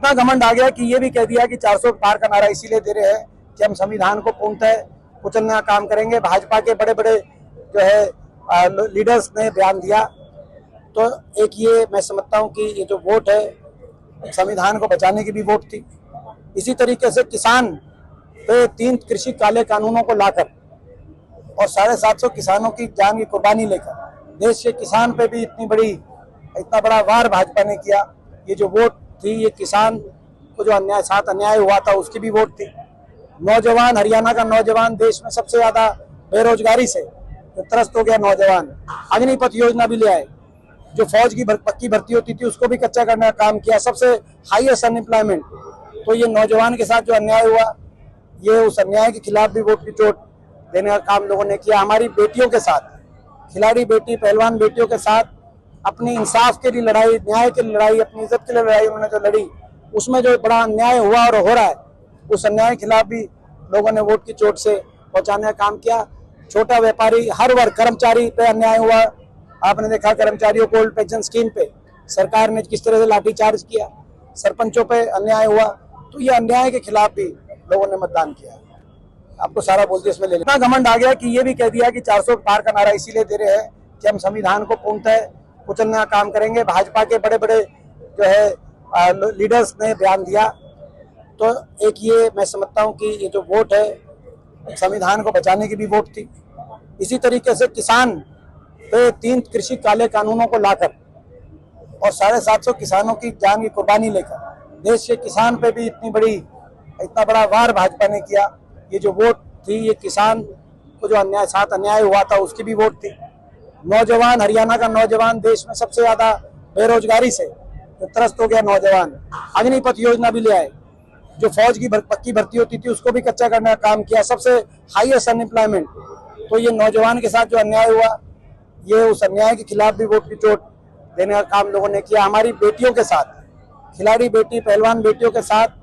इतना घमंड आ गया कि ये भी कह दिया कि 400 पार का नारा इसीलिए दे रहे हैं कि हम संविधान को पूर्णतः कुचलने का काम करेंगे। भाजपा के बड़े बड़े जो है लीडर्स ने बयान दिया। तो एक ये मैं समझता हूँ कि ये जो वोट है संविधान को बचाने की भी वोट थी। इसी तरीके से किसान पे 3 कृषि काले कानूनों को लाकर और 750 किसानों की जान की कुर्बानी लेकर देश के किसान पे भी इतना बड़ा वार भाजपा ने किया। ये जो वोट थी ये किसान को जो अन्याय हुआ था उसकी भी वोट थी। नौजवान, हरियाणा का नौजवान देश में सबसे ज्यादा बेरोजगारी से त्रस्त हो गया नौजवान, अग्निपथ योजना भी ले आए। जो फौज की पक्की भर्ती होती थी उसको भी कच्चा करने का काम किया, सबसे हाईएस्ट अनएम्प्लॉयमेंट। तो ये नौजवान के साथ जो अन्याय हुआ, ये उस अन्याय के खिलाफ भी वोट की चोट देने का काम लोगों ने किया। हमारी बेटियों के साथ, खिलाड़ी बेटी, पहलवान बेटियों के साथ अपनी इंसाफ के लिए लड़ाई, न्याय के लिए लड़ाई, अपनी इज्जत के लिए लड़ाई उन्होंने जो लड़ी, उसमें जो बड़ा अन्याय हुआ और हो रहा है, उस अन्याय के खिलाफ भी लोगों ने वोट की चोट से पहुंचाने का काम किया। छोटा व्यापारी, हर वर्ग, कर्मचारी पे अन्याय हुआ। आपने देखा कर्मचारियों को ओल्ड पेंशन स्कीम पे सरकार ने किस तरह से लाठीचार्ज किया, सरपंचों पे अन्याय हुआ। तो ये अन्याय के खिलाफ भी लोगों ने मतदान किया। आपको सारा बोलते इसमें ले लेना। इतना घमंड आ गया कि ये भी कह दिया कि 400 पार का नारा इसीलिए दे रहे हैं कि हम संविधान को पूर्णतः कुचलने का काम करेंगे। भाजपा के बड़े बड़े जो है लीडर्स ने बयान दिया। तो एक ये मैं समझता हूँ कि ये जो वोट है संविधान को बचाने की भी वोट थी। इसी तरीके से किसान पे 3 कृषि काले कानूनों को लाकर और 750 किसानों की जान की कुर्बानी लेकर देश के किसान पे भी इतना बड़ा वार भाजपा ने किया। ये जो वोट थी ये किसान को जो अन्याय हुआ था उसकी भी वोट थी। नौजवान, हरियाणा का नौजवान देश में सबसे ज्यादा बेरोजगारी से त्रस्त हो गया नौजवान, अग्निपथ योजना भी ले आए। जो फौज की पक्की भर्ती होती थी उसको भी कच्चा करने का काम किया, सबसे हाईएस्ट अनएम्प्लॉयमेंट। तो ये नौजवान के साथ जो अन्याय हुआ, ये उस अन्याय के खिलाफ भी वोट की चोट देने का काम लोगों ने किया। हमारी बेटियों के साथ, खिलाड़ी बेटी, पहलवान बेटियों के साथ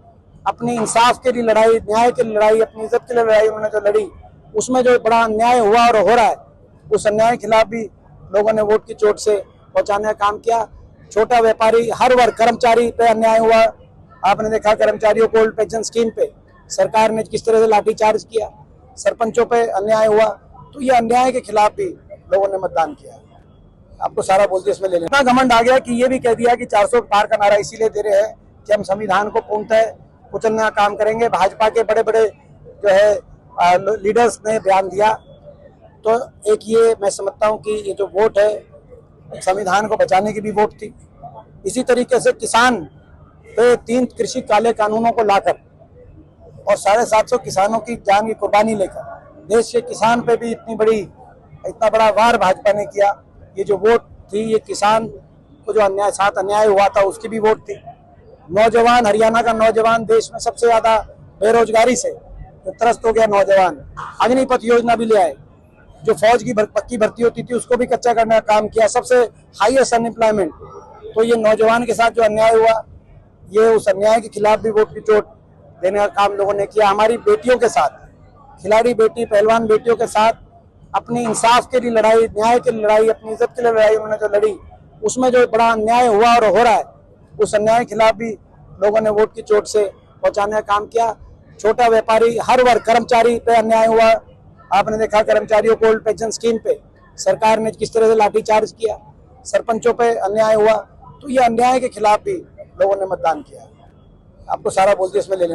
अपनी इंसाफ के लिए लड़ाई, न्याय के लिए लड़ाई, अपनी इज्जत के लिए लड़ाई उन्होंने जो लड़ी, उसमें जो बड़ा अन्याय हुआ और हो रहा है, उस अन्याय के खिलाफ भी लोगों ने वोट की चोट से पहुंचाने का काम किया। छोटा व्यापारी, हर वर्ग, कर्मचारी पे अन्याय हुआ। आपने देखा कर्मचारियों को ओल्ड पेंशन स्कीम पे सरकार ने किस तरह से लाठीचार्ज किया, सरपंचों पे अन्याय हुआ। तो ये अन्याय के खिलाफ भी लोगों ने मतदान किया। आपको सारा बोलते इसमें ले लेना। इतना घमंड आ गया कि ये भी कह दिया कि 400 पार का नारा इसीलिए दे रहे हैं कि हम संविधान को पूर्णतः कुचलने का काम करेंगे। भाजपा के बड़े बड़े जो है लीडर्स ने बयान दिया। तो एक ये मैं समझता हूँ कि ये जो वोट है संविधान को बचाने की भी वोट थी। इसी तरीके से किसान पे 3 कृषि काले कानूनों को लाकर और 750 किसानों की जान की कुर्बानी लेकर देश के किसान पे भी इतना बड़ा वार भाजपा ने किया। ये जो वोट थी ये किसान को जो अन्याय हुआ था उसकी भी वोट थी। नौजवान, हरियाणा का नौजवान देश में सबसे ज्यादा बेरोजगारी से त्रस्त हो गया नौजवान, अग्निपथ योजना भी ले आए। जो फौज की पक्की भर्ती होती थी उसको भी कच्चा करने का काम किया, सबसे हाईएस्ट अनएम्प्लॉयमेंट। तो ये नौजवान के साथ जो अन्याय हुआ, ये उस अन्याय के खिलाफ भी वोट की चोट देने का काम लोगों ने किया। हमारी बेटियों के साथ, खिलाड़ी बेटी, पहलवान बेटियों के साथ अपनी इंसाफ के लिए लड़ाई, न्याय के लिए लड़ाई, अपनी इज्जत के लिए लड़ाई उन्होंने जो लड़ी, उसमें जो बड़ा अन्याय हुआ और हो रहा है, उस अन्याय के खिलाफ भी लोगों ने वोट की चोट से पहुंचाने का काम किया। छोटा व्यापारी, हर वर्ग, कर्मचारी पे अन्याय हुआ। आपने देखा कर्मचारियों को ओल्ड पेंशन स्कीम पे सरकार ने किस तरह से लाठीचार्ज किया, सरपंचों पे अन्याय हुआ। तो ये अन्याय के खिलाफ भी लोगों ने मतदान किया। आपको सारा बोलते इसमें ले लेना।